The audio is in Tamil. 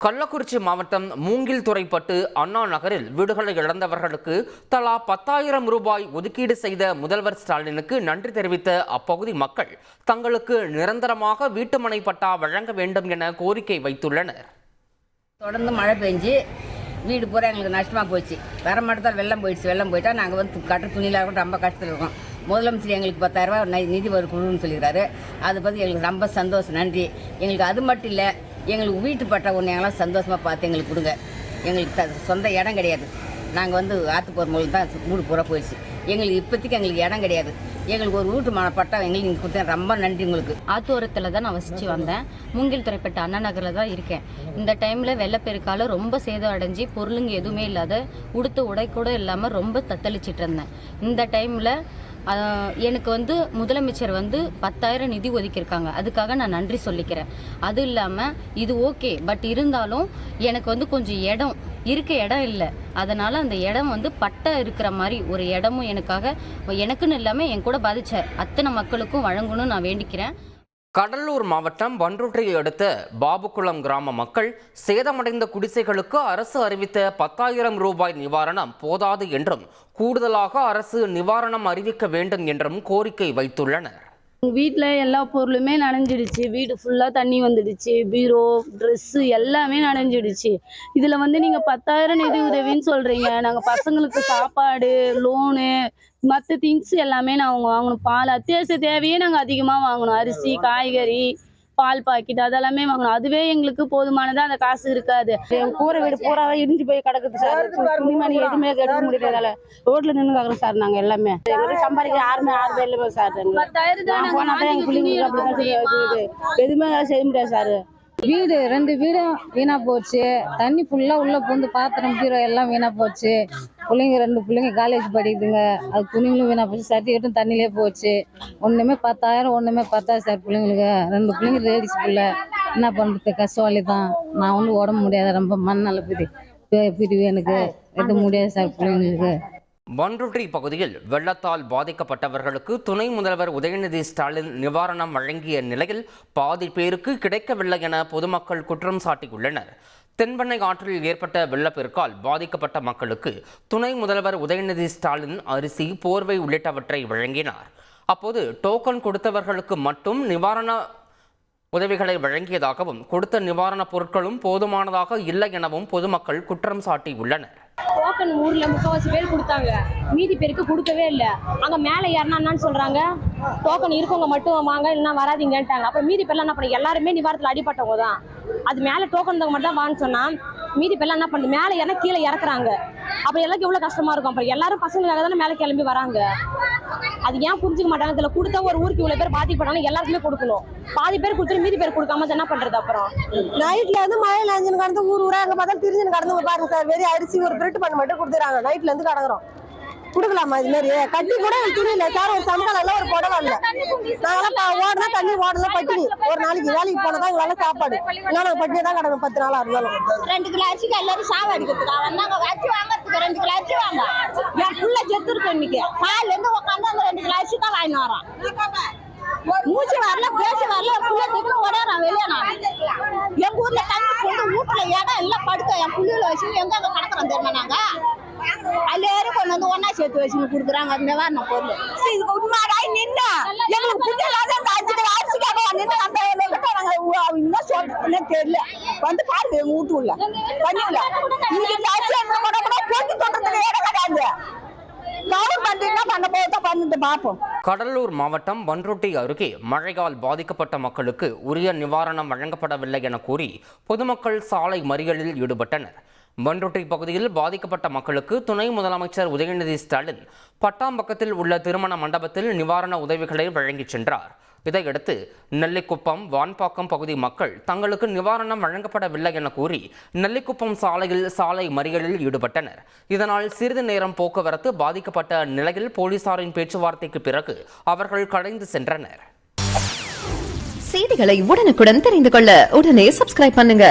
கள்ளக்குறிச்சி மாவட்டம் மூங்கில்துறைப்பட்டு அண்ணா நகரில் வீடுகளை இழந்தவர்களுக்கு தலா 10,000 ரூபாய் ஒதுக்கீடு செய்த முதல்வர் ஸ்டாலினுக்கு நன்றி தெரிவித்த அப்பகுதி மக்கள் தங்களுக்கு நிரந்தரமாக வீட்டுமனை பட்டா வழங்க வேண்டும் என கோரிக்கை வைத்துள்ளனர். தொடர்ந்து மழை பெஞ்சு வீடு பூரா எங்களுக்கு நஷ்டமாக போச்சு. வர மாட்டதால் வெள்ளம் போயிட்டா நாங்கள் வந்து கட்டுற துணியில் இருக்கட்டும் ரொம்ப கஷ்டத்தில் இருக்கோம். முதலமைச்சர் எங்களுக்கு 10,000 ரூபாய் நிதி ஒரு குழுன்னு சொல்லியிருக்காரு. அதை பற்றி எங்களுக்கு ரொம்ப சந்தோஷம், நன்றி. எங்களுக்கு அது மட்டும் இல்லை, எங்களுக்கு வீட்டு பட்டா ஒன்று எங்களாம் சந்தோஷமாக பார்த்து எங்களுக்கு கொடுங்க. எங்களுக்கு சொந்த இடம் கிடையாது. நாங்கள் வந்து ஆற்றுக்கு ஒரு மூலம் தான் வீடு பூரா போயிடுச்சு. எங்களுக்கு இப்போதைக்கு எங்களுக்கு இடம் கிடையாது. எங்களுக்கு ஒரு வீட்டு பட்டா எங்களுக்கு நீங்கள் கொடுத்தேன், ரொம்ப நன்றி உங்களுக்கு. ஆத்தோரத்தில் தான் நான் வசித்து வந்தேன். மூங்கில்துறைப்பட்டு அண்ணா நகரில் தான் இருக்கேன். இந்த டைமில் வெள்ளப்பெருக்கால ரொம்ப சேதம் அடைஞ்சி பொருளுங்க எதுவுமே இல்லாத உடுத்து உடை கூட இல்லாமல் ரொம்ப தத்தளிச்சிட்டு இருந்தேன். இந்த டைமில் எனக்கு வந்து முதலமைச்சர் வந்து 10,000 நிதி ஒதுக்கியிருக்காங்க. அதுக்காக நான் நன்றி சொல்லிக்கிறேன். அது இல்லாமல் இது ஓகே, பட் இருந்தாலும் எனக்கு வந்து கொஞ்சம் இடம் இல்லை. அதனால் அந்த இடம் வந்து பட்டா இருக்கிற மாதிரி ஒரு இடமும் எனக்குன்னு இல்லாமல் என் கூட பாதித்த அத்தனை மக்களுக்கும் வழங்கணும்னு நான் வேண்டிக்கிறேன். கடலூர் மாவட்டம் பன்ருட்டியை அடுத்த பாபுக்குளம் கிராம மக்கள் சேதமடைந்த குடிசைகளுக்கு அரசு அறிவித்த 10,000 ரூபாய் நிவாரணம் போதாது என்றும் கூடுதலாக அரசு நிவாரணம் அறிவிக்க வேண்டும் என்றும் கோரிக்கை வைத்துள்ளனர். வீட்டில் எல்லா பொருளுமே நனைஞ்சிடுச்சு. வீடு ஃபுல்லாக தண்ணி வந்துடுச்சு. பீரோ, ட்ரெஸ்ஸு எல்லாமே நனைஞ்சிடுச்சு. இதில் வந்து நீங்கள் 10,000 நிதி உதவின்னு சொல்கிறீங்க. நாங்கள் பசங்களுக்கு சாப்பாடு, லோனு, மற்ற திங்ஸ் எல்லாமே நாங்கள் வாங்கணும். பால் அத்தியாவசிய தேவையே நாங்கள் அதிகமாக வாங்கணும். அரிசி, காய்கறி, பால் பாக்கெட் அதெல்லாமே வாங்கணும். அதுவே எங்களுக்கு போதுமானதா அந்த காசு இருக்காது. என் கூரை வீடு பூராவே இடிஞ்சு போய் கிடக்குது சார். துணிமணி எதுவுமே எடுக்க முடியல. ரோட்ல நின்று காக்குறோம் சார். நாங்கள் எல்லாமே சம்பாதிக்கிற யாருமே இல்லைமே சார். போனாதான் எங்க பிள்ளைங்களுக்கு அப்படிதான் எதுவுமே செய்ய முடியாது சார். வீடு 2 வீடும் வீணா போச்சு. தண்ணி ஃபுல்லா உள்ள பூந்து பாத்திரம் பீரோ எல்லாம் வீணா போச்சு. பிள்ளைங்க 2 பிள்ளைங்க காலேஜ் படிக்குதுங்க. அது துணிகளும் வீணா போச்சு. சர்டிஃபிகேட்டும் தண்ணிலே போச்சு. ஒண்ணுமே 10,000 ஒண்ணுமே பத்தாது சார். பிள்ளைங்களுக்கு 2 பிள்ளைங்க லேடிஸ் பிள்ளை என்ன பண்றது, கஷ்டவாளி தான். நான் வந்து உடம்பு முடியாது, ரொம்ப மண்ணால பிரிவு எனக்கு எது முடியாது சார் பிள்ளைங்களுக்கு. பன்ருட்டி பகுதியில் வெள்ளத்தால் பாதிக்கப்பட்டவர்களுக்கு துணை முதல்வர் உதயநிதி ஸ்டாலின் நிவாரணம் வழங்கிய நிலையில் பாதி பேருக்கு கிடைக்கவில்லை என பொதுமக்கள் குற்றம் சாட்டியுள்ளனர். தென்பெண்ணை ஆற்றில் ஏற்பட்ட வெள்ளப்பெருக்கால் பாதிக்கப்பட்ட மக்களுக்கு துணை முதல்வர் உதயநிதி ஸ்டாலின் அரிசி, போர்வை உள்ளிட்டவற்றை வழங்கினார். அப்போது டோக்கன் கொடுத்தவர்களுக்கு மட்டும் நிவாரண உதவிகளை வழங்கியதாகவும் கொடுத்த நிவாரணப் பொருட்களும் போதுமானதாக இல்லை எனவும் பொதுமக்கள் குற்றம் சாட்டியுள்ளனர். டோக்கன் ஊர்ல 3/4 பேர் கொடுத்தாங்க, மீதி பேருக்கு கொடுக்கவே இல்லை. அங்க மேல யாருன்னு சொல்றாங்க, டோக்கன் இருக்கவங்க மட்டும் வாங்க, இல்லைன்னா வராதிங்கன்ட்டாங்க. அப்புறம் மீதி பேர்லாம் என்ன பண்ண, எல்லாருமே நிவாரணத்தில் அடிப்பட்டவங்க தான். அது மேல டோக்கன் மட்டும் தான் வான்னு சொன்னா, மீதி பேர்லாம் என்ன பண்ணுது, மேலே ஏன்னா கீழே இறக்குறாங்க. அப்புறம் எல்லாருக்கும் எவ்வளவு கஷ்டமா இருக்கும். அப்புறம் எல்லாரும் பசங்களுக்காக தானே மேலே கிளம்பி வராங்க. அது ஏன் புரிஞ்சுக்க மாட்டாங்க. இதுல கொடுத்தா ஒரு ஊருக்கு இவ்வளவு பேர் பாதிக்கப்பட்டாலும் எல்லாருக்குமே கொடுக்கணும். பாதி பேர் கொடுத்துட்டு மீதி பேர் கொடுக்காம என்ன பண்றது. அப்புறம் நைட்ல இருந்து மழையில அஞ்சு கடந்து ஊரா அங்க பார்த்தா திரிஞ்சு கடந்து பாருங்க சார். வெறும் அரிசி ஒரு பிரெட் பண்ண மட்டும் கொடுத்துறாங்க. நைட்ல இருந்து கடங்குறோம். கொடுக்கலாமா இது மாதிரி கட்டி கூட துணியில சார். ஒரு சம்பளம் எல்லாம் ஒரு புடவை இல்லை. நாங்களாம் ஓடனா தண்ணி ஓடலாம் பட்டினி. ஒரு நாளைக்கு வேலைக்கு போனதான் எங்களால சாப்பாடு. நாங்க பட்டினி தான் கிடக்கும் 10 நாளா இருந்தாலும். 2 கிலோ அரிசிக்கு எல்லாரும் சாவு அடிக்கிறதுக்காக வந்தாங்க. வச்சு வாங்கறதுக்கு 2 கிலோ அரிசி வாங்க. என் புள்ள செத்து இருக்கு. இன்னைக்கு காலையில இருந்து உட்காந்து அந்த 2 கிலோ அரிசி தான் வாங்கிட்டு வரோம். மூச்சு வரல, பேச வரல, புள்ள தூக்கி ஓடாறான் வெளியே. நான் எங்க ஊர்ல தண்ணி போட்டு வீட்டுல இடம் எல்லாம் படுக்க என் புள்ளியில வச்சு எங்க கிடக்குறோம் தெரியுமா. நாங்க எல்லாரும் கொண்டு வந்து ஒன்னா சேர்த்து வச்சு கொடுக்குறாங்க அந்த நிவாரண பொருள். இதுக்கு உண்மையாய் நின்னா எங்களுக்கு புண்ணியலாத அந்த 5 கிலோ அரிசிக்காக நின்று அந்த என்ன சொல்றதுன்னு தெரியல. வந்து பாருங்க எங்க வீட்டு உள்ள பண்ணிடல. இன்னைக்கு அரிசி என்ன கூட போட்டு தோட்டத்துல இடம் கிடையாது. கடலூர் மாவட்டம் பன்ருட்டி அருகே மழையால் பாதிக்கப்பட்ட மக்களுக்கு உரிய நிவாரணம் வழங்கப்படவில்லை என கூறி பொதுமக்கள் சாலை மறியலில் ஈடுபட்டனர். பன்ருட்டி பகுதியில் பாதிக்கப்பட்ட மக்களுக்கு துணை முதலமைச்சர் உதயநிதி ஸ்டாலின் பட்டாம்பக்கத்தில் உள்ள திருமண மண்டபத்தில் நிவாரண உதவிகளை வழங்கிச் சென்றார். இதையடுத்து நெல்லிக்குப்பம், வான்பாக்கம் பகுதி மக்கள் தங்களுக்கு நிவாரணம் வழங்கப்படவில்லை என கூறி நெல்லிக்குப்பம் சாலையில் சாலை மறியலில் ஈடுபட்டனர். இதனால் சிறிது நேரம் போக்குவரத்து பாதிக்கப்பட்ட நிலையில் போலீசாரின் பேச்சுவார்த்தைக்கு பிறகு அவர்கள் கலைந்து சென்றனர். செய்திகளை உடனுக்குடன் தெரிந்து கொள்ள உடனே சப்ஸ்கிரைப் பண்ணுங்க.